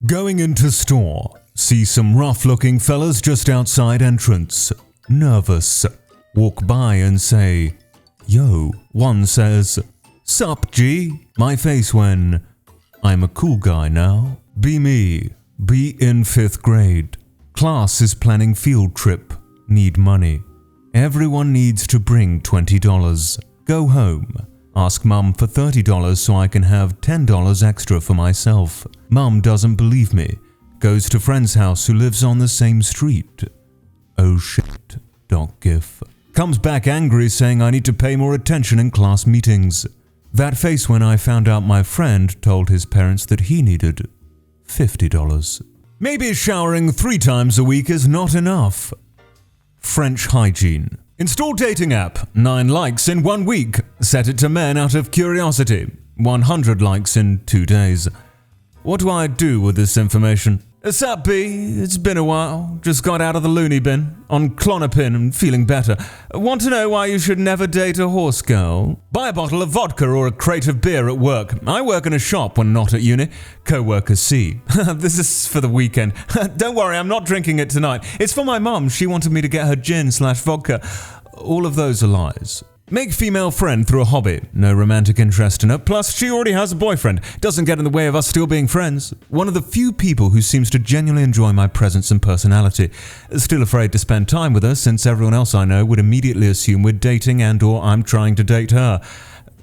Going into store. See some rough-looking fellas just outside entrance. Nervous. Walk by and say, "Yo." One says, "Sup, G?" My face when I'm a cool guy now. Be me. Be in 5th grade. Class is planning field trip. Need money. Everyone needs to bring $20. Go home. Ask Mum for $30 so I can have $10 extra for myself. Mum doesn't believe me. Goes to friend's house who lives on the same street. Oh shit. .gif. Comes back angry saying I need to pay more attention in class meetings. That face when I found out my friend told his parents that he needed $50. Maybe showering 3 times a week is not enough. French hygiene. Install dating app. 9 likes in 1 week. Set it to men out of curiosity. 100 likes in 2 days. What do I do with this information? Sup, B? It's been a while. Just got out of the loony bin. On Clonopin and feeling better. Want to know why you should never date a horse girl? Buy a bottle of vodka or a crate of beer at work. I work in a shop when not at uni. Co-worker C. This is for the weekend. Don't worry, I'm not drinking it tonight. It's for my mum. She wanted me to get her gin/vodka. All of those are lies. Make female friend through a hobby. No romantic interest in her. Plus, she already has a boyfriend. Doesn't get in the way of us still being friends. One of the few people who seems to genuinely enjoy my presence and personality. Still afraid to spend time with her since everyone else I know would immediately assume we're dating and/or I'm trying to date her.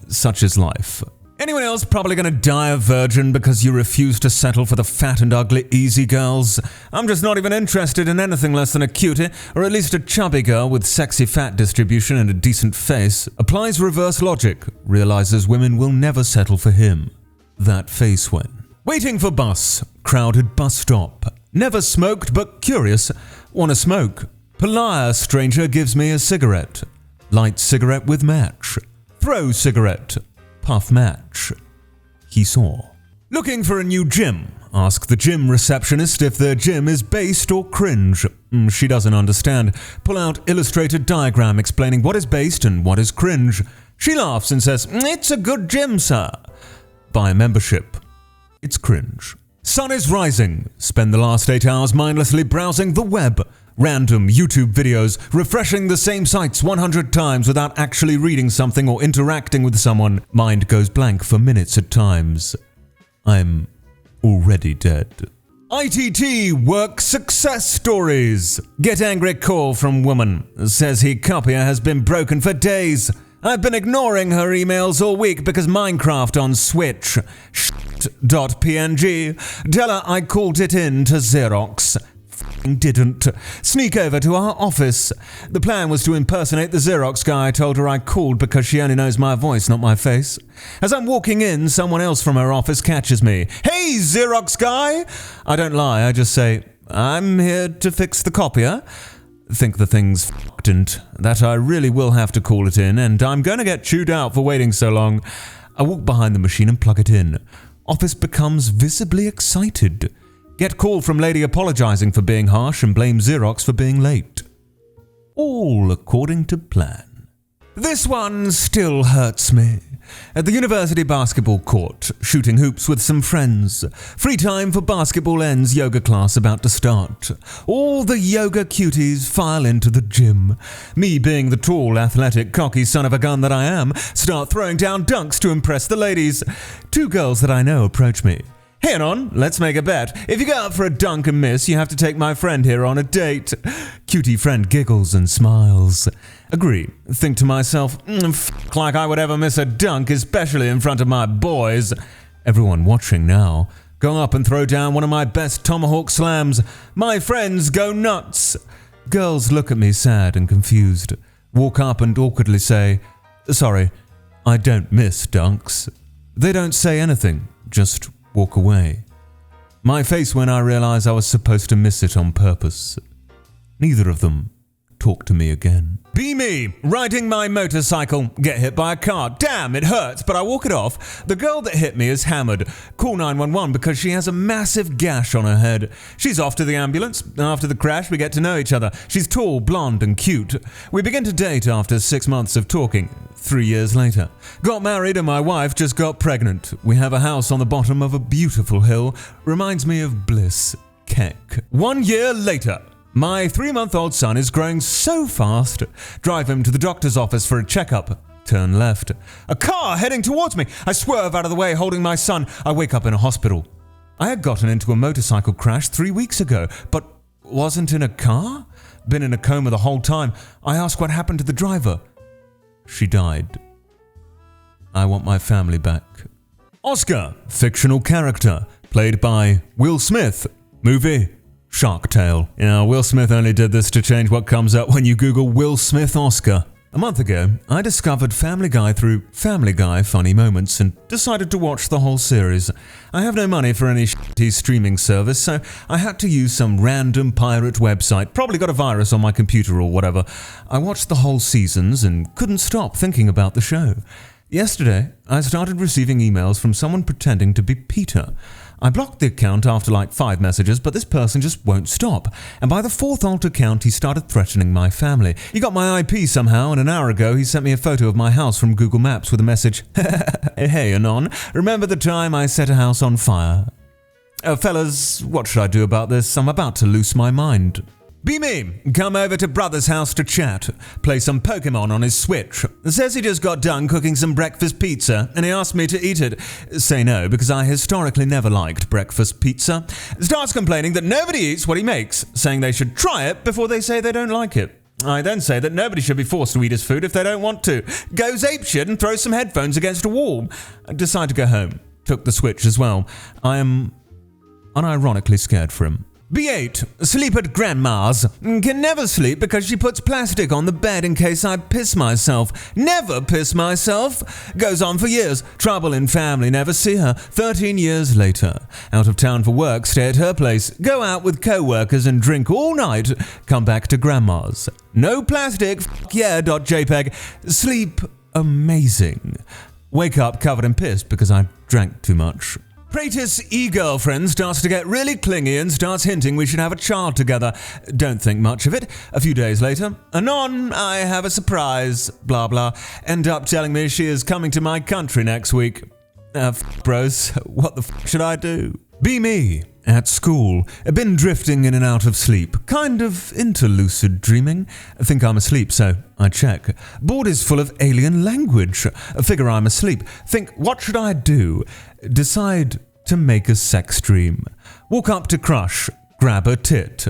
Such is life. Anyone else probably gonna die a virgin because you refuse to settle for the fat and ugly easy girls? I'm just not even interested in anything less than a cutie, or at least a chubby girl with sexy fat distribution and a decent face. Applies reverse logic, realizes women will never settle for him. That face when. Waiting for bus, crowded bus stop. Never smoked but curious, wanna smoke. Polite stranger gives me a cigarette. Light cigarette with match. Throw cigarette. Puff match. He saw. Looking for a new gym. Ask the gym receptionist if their gym is based or cringe. She doesn't understand. Pull out illustrated diagram explaining what is based and what is cringe. She laughs and says, "It's a good gym, sir." Buy a membership. It's cringe. Sun is rising. Spend the last 8 hours mindlessly browsing the web. Random YouTube videos, refreshing the same sites 100 times without actually reading something or interacting with someone. Mind goes blank for minutes at times. I'm already dead. ITT work success stories. Get angry call from woman. Says he copier has been broken for days. I've been ignoring her emails all week because Minecraft on Switch. Shit.png. Tell her I called it in to Xerox. Didn't. Sneak over to our office. The plan was to impersonate the Xerox guy. I told her I called because she only knows my voice, not my face. As I'm walking in, someone else from her office catches me. "Hey, Xerox guy!" I don't lie, I just say, "I'm here to fix the copier." Think the thing's fucked and that I really will have to call it in, and I'm going to get chewed out for waiting so long. I walk behind the machine and plug it in. Office becomes visibly excited. Get call from lady apologizing for being harsh and blame Xerox for being late. All according to plan. This one still hurts me. At the university basketball court, shooting hoops with some friends. Free time for basketball ends, yoga class about to start. All the yoga cuties file into the gym. Me being the tall, athletic, cocky son of a gun that I am, start throwing down dunks to impress the ladies. 2 girls that I know approach me. "Hey, Anon, let's make a bet. If you go out for a dunk and miss, you have to take my friend here on a date." Cutie friend giggles and smiles. Agree. Think to myself, "F*** like I would ever miss a dunk, especially in front of my boys." Everyone watching now. Go up and throw down one of my best tomahawk slams. My friends go nuts. Girls look at me sad and confused. Walk up and awkwardly say, "Sorry, I don't miss dunks." They don't say anything, just walk away. My face when I realize I was supposed to miss it on purpose. Neither of them talk to me again. Be me, riding my motorcycle, get hit by a car. Damn, it hurts, but I walk it off. The girl that hit me is hammered. Call 911 because she has a massive gash on her head. She's off to the ambulance. After the crash, we get to know each other. She's tall, blonde, and cute. We begin to date after 6 months of talking. 3 years later. Got married and my wife just got pregnant. We have a house on the bottom of a beautiful hill. Reminds me of bliss. Keck. 1 year later. My 3-month-old son is growing so fast. Drive him to the doctor's office for a checkup. Turn left. A car heading towards me. I swerve out of the way holding my son. I wake up in a hospital. I had gotten into a motorcycle crash 3 weeks ago, but wasn't in a car? Been in a coma the whole time. I ask what happened to the driver. She died. I want my family back. Oscar, fictional character, played by Will Smith. Movie, Shark Tale. Will Smith only did this to change what comes up when you Google Will Smith Oscar. A month ago, I discovered Family Guy through Family Guy Funny Moments and decided to watch the whole series. I have no money for any shitty streaming service, so I had to use some random pirate website. Probably got a virus on my computer or whatever. I watched the whole seasons and couldn't stop thinking about the show. Yesterday, I started receiving emails from someone pretending to be Peter. I blocked the account after like 5 messages, but this person just won't stop. And by the 4th alt account, he started threatening my family. He got my IP somehow, and an hour ago, he sent me a photo of my house from Google Maps with a message. Hey, Anon, remember the time I set a house on fire? Fellas, what should I do about this? I'm about to lose my mind. Be me, come over to brother's house to chat, play some Pokemon on his Switch. Says he just got done cooking some breakfast pizza and he asked me to eat it. Say no, because I historically never liked breakfast pizza. Starts complaining that nobody eats what he makes, saying they should try it before they say they don't like it. I then say that nobody should be forced to eat his food if they don't want to. Goes apeshit and throws some headphones against a wall. I decide to go home. Took the Switch as well. I am unironically scared for him. B8. Sleep at grandma's. Can never sleep because she puts plastic on the bed in case I piss myself. Never piss myself. Goes on for years. Trouble in family. Never see her. 13 years later. Out of town for work. Stay at her place. Go out with co-workers and drink all night. Come back to grandma's. No plastic. Yeah.jpg. Sleep amazing. Wake up covered in piss because I drank too much. Pratis' e-girlfriend starts to get really clingy and starts hinting we should have a child together. Don't think much of it. A few days later, Anon, I have a surprise, blah blah. End up telling me she is coming to my country next week. Bros, what the should I do? Be me. At school, been drifting in and out of sleep, kind of into lucid dreaming. Think I'm asleep, so I check. Board is full of alien language. Figure I'm asleep. Think, what should I do? Decide to make a sex dream. Walk up to crush, grab a tit.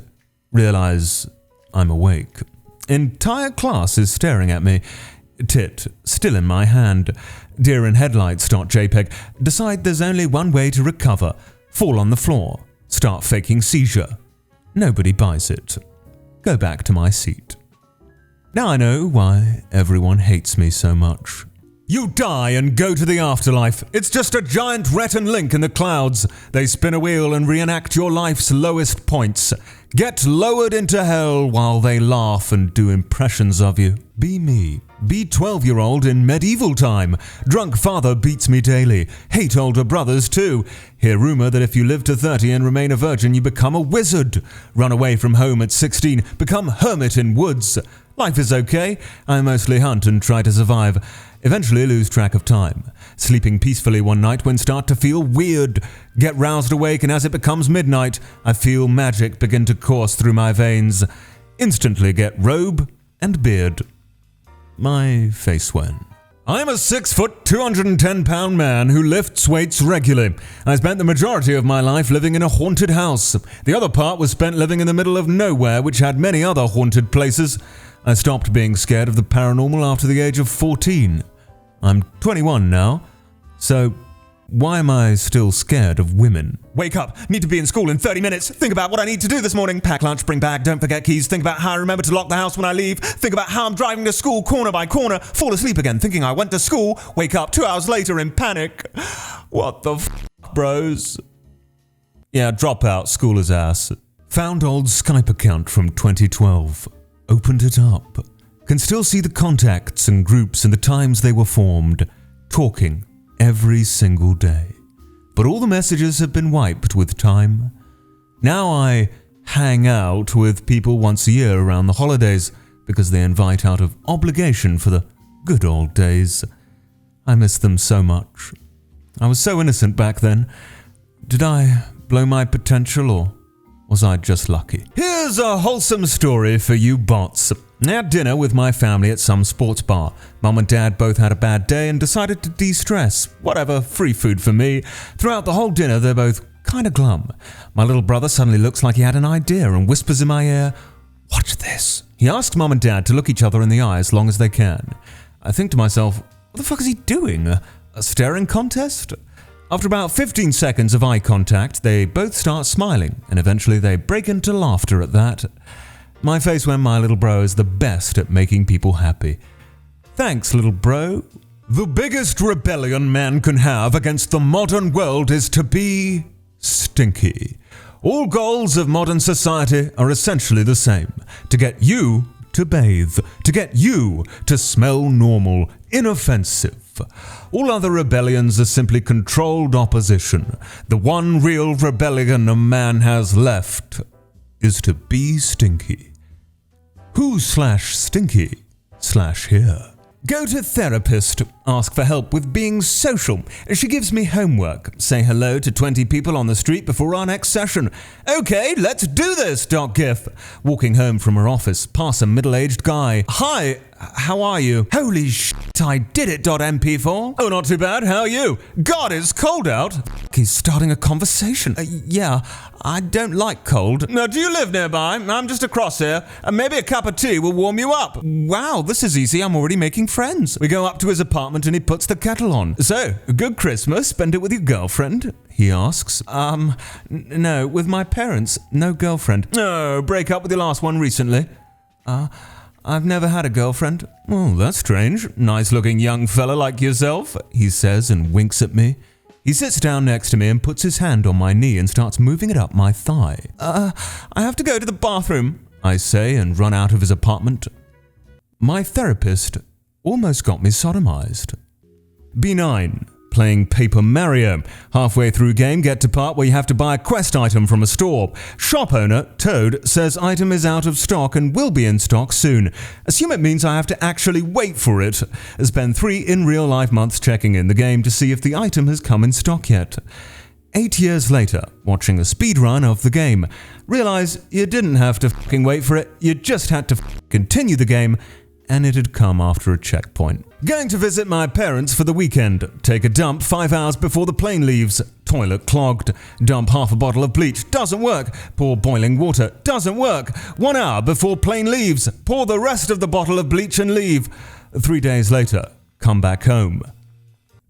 Realize I'm awake. Entire class is staring at me. Tit still in my hand. Deer in headlights.jpg. Decide there's only one way to recover. Fall on the floor. Start faking seizure. Nobody buys it. Go back to my seat. Now I know why everyone hates me so much. You die and go to the afterlife. It's just a giant Rhett and Link in the clouds. They spin a wheel and reenact your life's lowest points. Get lowered into hell while they laugh and do impressions of you. Be me. Be 12-year-old in medieval time. Drunk father beats me daily. Hate older brothers too. Hear rumor that if you live to 30 and remain a virgin, you become a wizard. Run away from home at 16. Become hermit in woods. Life is okay. I mostly hunt and try to survive. Eventually lose track of time. Sleeping peacefully one night when start to feel weird. Get roused awake and as it becomes midnight, I feel magic begin to course through my veins. Instantly get robe and beard. My face when. I'm a 6 foot, 210 pound man who lifts weights regularly. I spent the majority of my life living in a haunted house. The other part was spent living in the middle of nowhere, which had many other haunted places. I stopped being scared of the paranormal after the age of 14. I'm 21 now, so why am I still scared of women? Wake up, need to be in school in 30 minutes. Think about what I need to do this morning. Pack lunch, bring bag, don't forget keys. Think about how I remember to lock the house when I leave. Think about how I'm driving to school corner by corner. Fall asleep again thinking I went to school. Wake up 2 hours later in panic. What the bros? Yeah, drop out, school is ass. Found old Skype account from 2012. Opened it up. Can still see the contacts and groups and the times they were formed, talking every single day. But all the messages have been wiped with time. Now I hang out with people once a year around the holidays because they invite out of obligation for the good old days. I miss them so much. I was so innocent back then. Did I blow my potential, or was I just lucky? Here's a wholesome story for you bots. I had dinner with my family at some sports bar. Mum and Dad both had a bad day and decided to de-stress. Whatever, free food for me. Throughout the whole dinner, they're both kind of glum. My little brother suddenly looks like he had an idea and whispers in my ear, "Watch this." He asks Mum and Dad to look each other in the eye as long as they can. I think to myself, what the fuck is he doing? A staring contest? After about 15 seconds of eye contact, they both start smiling, and eventually they break into laughter at that. My face when my little bro is the best at making people happy. Thanks, little bro. The biggest rebellion man can have against the modern world is to be stinky. All goals of modern society are essentially the same. To get you to bathe. To get you to smell normal, inoffensive. All other rebellions are simply controlled opposition. The one real rebellion a man has left is to be stinky. Who/stinky/here? Go to therapist. Ask for help with being social. She gives me homework. Say hello to 20 people on the street before our next session. Okay, let's do this, .gif. Walking home from her office, pass a middle-aged guy. Hi, how are you? Holy shit, I did it, .mp4. Oh, not too bad, how are you? God, it's cold out. He's starting a conversation. Yeah, I don't like cold. Now, do you live nearby? I'm just across here, and maybe a cup of tea will warm you up. Wow, this is easy, I'm already making friends. We go up to his apartment and he puts the kettle on. So, good Christmas, spend it with your girlfriend? He asks. No, with my parents, no girlfriend. No, break up with your last one recently. I've never had a girlfriend. Oh, that's strange. Nice-looking young fella like yourself, he says and winks at me. He sits down next to me and puts his hand on my knee and starts moving it up my thigh. I have to go to the bathroom, I say and run out of his apartment. My therapist almost got me sodomized. B9. Playing Paper Mario. Halfway through game, get to part where you have to buy a quest item from a store. Shop owner, Toad, says item is out of stock and will be in stock soon. Assume it means I have to actually wait for it. Spend 3 in real life months checking in the game to see if the item has come in stock yet. 8 years later, watching a speedrun of the game. Realize you didn't have to fucking wait for it, you just had to continue the game, and it had come after a checkpoint. Going to visit my parents for the weekend. Take a dump 5 hours before the plane leaves. Toilet clogged. Dump half a bottle of bleach. Doesn't work. Pour boiling water. Doesn't work. 1 hour before plane leaves. Pour the rest of the bottle of bleach and leave. 3 days later, come back home.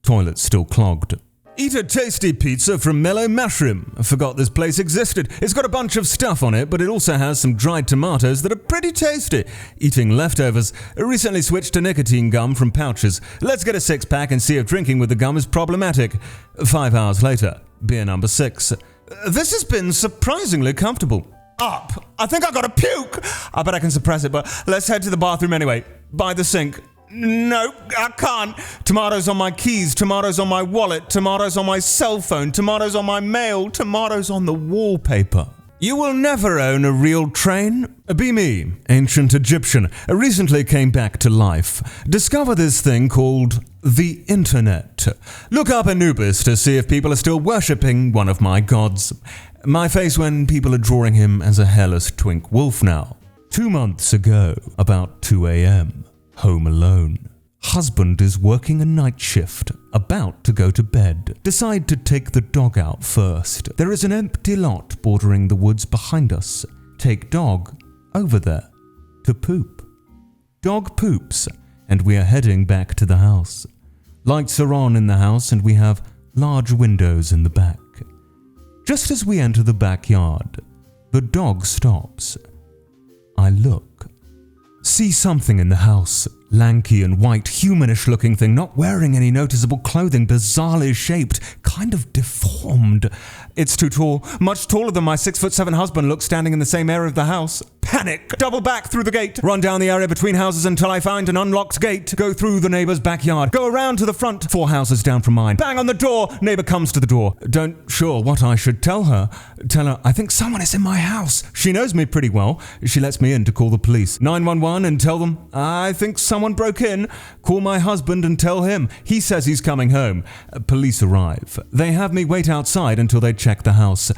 Toilet still clogged. Eat a tasty pizza from Mellow Mushroom. I forgot this place existed. It's got a bunch of stuff on it, but it also has some dried tomatoes that are pretty tasty. Eating leftovers. Recently switched to nicotine gum from pouches. Let's get a 6-pack and see if drinking with the gum is problematic. 5 hours later, beer number 6. This has been surprisingly comfortable. Up. I think I got a puke. I bet I can suppress it, but let's head to the bathroom anyway. By the sink. No, I can't. Tomatoes on my keys, tomatoes on my wallet, tomatoes on my cell phone, tomatoes on my mail, tomatoes on the wallpaper. You will never own a real train. Be me, ancient Egyptian, recently came back to life. Discover this thing called the internet. Look up Anubis to see if people are still worshipping one of my gods. My face when people are drawing him as a hairless twink wolf now. 2 months ago, about 2 a.m. Home alone. Husband is working a night shift, about to go to bed. Decide to take the dog out first. There is an empty lot bordering the woods behind us. Take dog over there to poop. Dog poops, and we are heading back to the house. Lights are on in the house and we have large windows in the back. Just as we enter the backyard, the dog stops. I look. See something in the house. Lanky and white, humanish looking thing, not wearing any noticeable clothing, bizarrely shaped, kind of deformed. It's too tall, much taller than my 6'7" husband looks standing in the same area of the house. Panic! Double back through the gate. Run down the area between houses until I find an unlocked gate. Go through the neighbor's backyard. Go around to the front. 4 houses down from mine. Bang on the door. Neighbor comes to the door. Don't sure what I should tell her. Tell her I think someone is in my house. She knows me pretty well. She lets me in to call the police. 911 and tell them I think someone broke in. Call my husband and tell him. He says he's coming home. Police arrive. They have me wait outside until they check the house.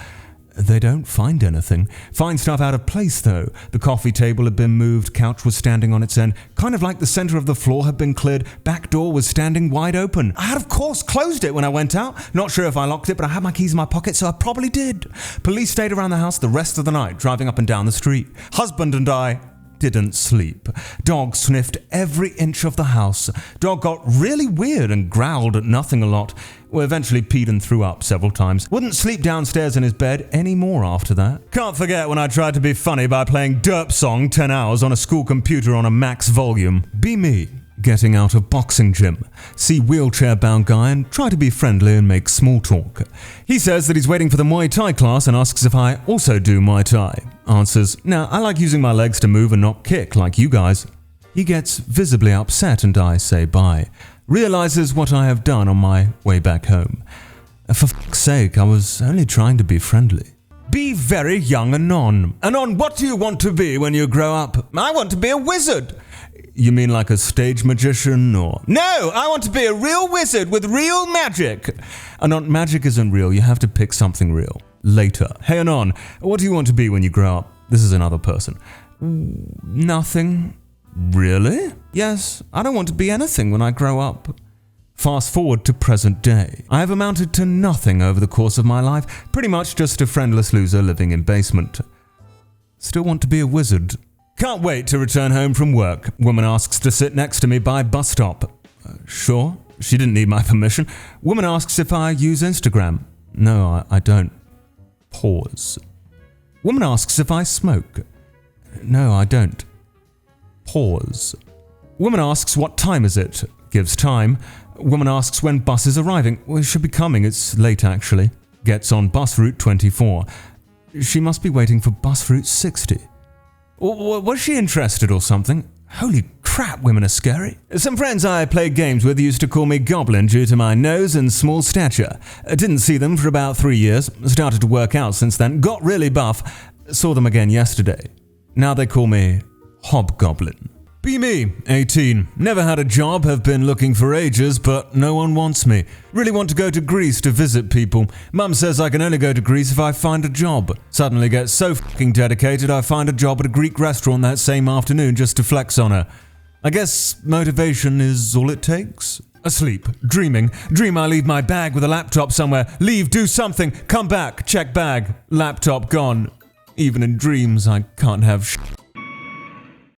They don't find anything. Find stuff out of place, though. The coffee table had been moved, couch was standing on its end, kind of like the center of the floor had been cleared, back door was standing wide open. I had, of course, closed it when I went out. Not sure if I locked it, but I had my keys in my pocket, so I probably did. Police stayed around the house the rest of the night, driving up and down the street. Husband and I didn't sleep. Dog sniffed every inch of the house. Dog got really weird and growled at nothing a lot. We eventually peed and threw up several times. Wouldn't sleep downstairs in his bed anymore after that. Can't forget when I tried to be funny by playing Derp Song 10 hours on a school computer on a max volume. Be me. Getting out of boxing gym. See wheelchair-bound guy and try to be friendly and make small talk. He says that he's waiting for the Muay Thai class and asks if I also do Muay Thai. Answers, "Nah, I like using my legs to move and not kick like you guys." He gets visibly upset and I say bye. Realizes what I have done on my way back home. For fuck's sake, I was only trying to be friendly. Be very young Anon. Anon, what do you want to be when you grow up? I want to be a wizard. You mean like a stage magician or... No, I want to be a real wizard with real magic. Anon, magic isn't real. You have to pick something real. Later. Hey Anon, what do you want to be when you grow up? This is another person. Nothing. Really? Yes, I don't want to be anything when I grow up. Fast forward to present day. I have amounted to nothing over the course of my life. Pretty much just a friendless loser living in basement. Still want to be a wizard. Can't wait to return home from work. Woman asks to sit next to me by bus stop. Sure. She didn't need my permission. Woman asks if I use Instagram. No, I don't. Pause. Woman asks if I smoke. No, I don't. Pause. Woman asks what time is it. Gives time. Woman asks when bus is arriving. Well, it should be coming. It's late actually. Gets on bus route 24. She must be waiting for bus route 60. Was she interested or something? Holy crap, women are scary. Some friends I played games with used to call me Goblin due to my nose and small stature. Didn't see them for about 3 years. Started to work out since then. Got really buff. Saw them again yesterday. Now they call me Hobgoblin. Be me, 18. Never had a job, have been looking for ages, but no one wants me. Really want to go to Greece to visit people. Mum says I can only go to Greece if I find a job. Suddenly get so fucking dedicated I find a job at a Greek restaurant that same afternoon just to flex on her. I guess motivation is all it takes. Asleep, dreaming. Dream I leave my bag with a laptop somewhere. Leave, do something, come back, check bag. Laptop gone. Even in dreams I can't have